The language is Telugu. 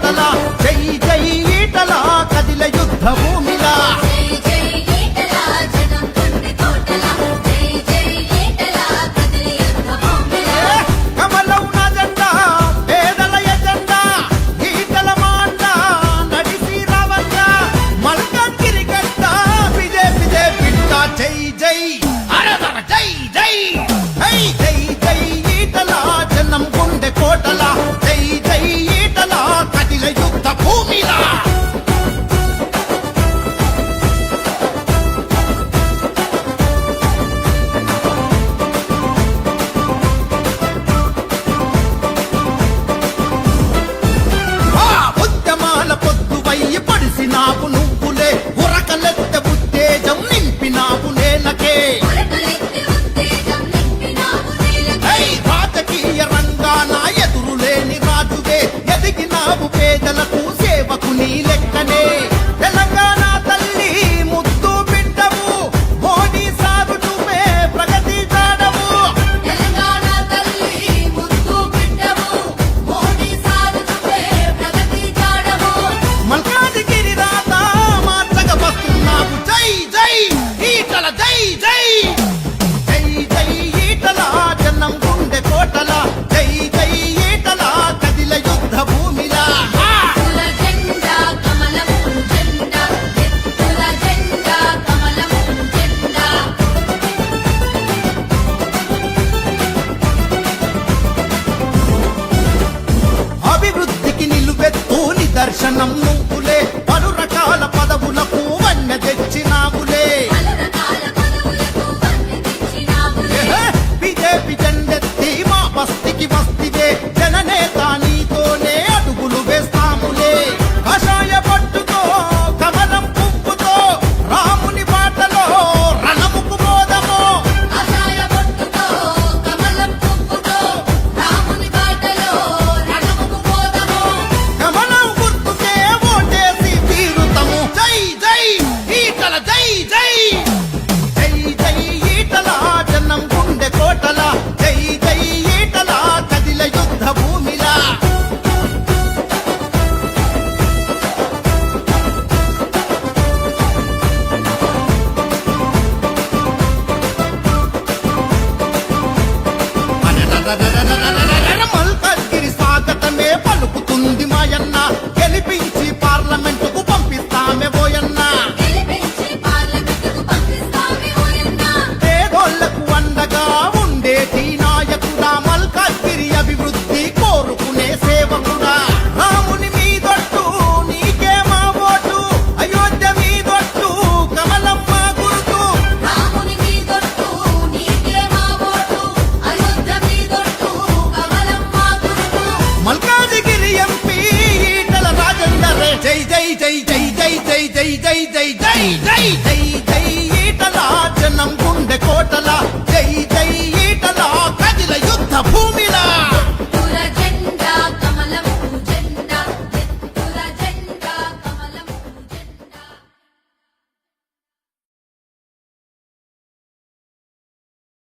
కోటల జై జై ఈటల కదిల యుద్ధ భూమిలా కమలం నా జెండా పేదల ఎజెండా ఈటల మాండ నడిసి రావంట మల్కాజ్గిరి గడ్డ బీజేపీ బిడ్డ జై జై అరదర జై జై జై జై జై ఈటల జనం గుండె కోటల జై జై ఈటల కదిల యుద్ధ భూమిలా ఉద్యమాల పొద్దువయ్యి పడిసినావు నువ్వులే ఉరకలెత్త ఉత్తేజం నింపినావు నేలకే రాజకీయ రంగాన ఎదురులేని రాజువే ఎదిగినావు పేదలకు సేవకు నీ లెక్కనే తెలంగాణ తల్లి ముద్దు బిడ్డవు మోడీ సాగు చూపే ప్రగతి చాడవు మల్కాజిగిరి రాత మార్చగ వస్తున్నావు జై జై ఈటల జై జై జై జై ఈటల జనం గుండె కోటల జై జై ఈటల కదిల యుద్ధ భూమిలా అభివృద్ధికి నిలువెత్తు నిదర్శనం నువ్వులే పలు రకాల పదవులకు వన్నె తెచ్చినావులే బీజేపీ జెండెత్తి మా బస్తికి వస్తివే జననేత నీతోనే అడుగులు వేస్తాములే కషాయ పట్టుతో కమలం పువ్వుతో రాముని బాటలో రణముకు బోధము కమలం గుర్తుకే ఓటేసి తీరుతము జై జై ఈటల జై జై జై జై ఈటల జనం గుండె కోటల జై జై ఈటల కదిల యుద్ధ భూమిలా మల్కాజ్గిరి స్వాగతమే పలుకుతుంది మాయన్న గెలిపించి పార్లమెంటుకు పంపిస్తామే పోయన్న పేదోళ్లకు అండగా ఉండేటి నాయకుడా మల్కాజ్గిరి అభివృద్ధి కోరుకునే సేవకుడా రాముని మీదొట్టు నీకే మా ఓటు అయోధ్య మీదొట్టు కమలమ్మ గుర్తు మల్కాజిగిరి ఎంపీ ఈటల రాజేందర్ జై జై జై జై జై జై జై జై జై జై జై జై జై ఈటల జనం గుండె కోటల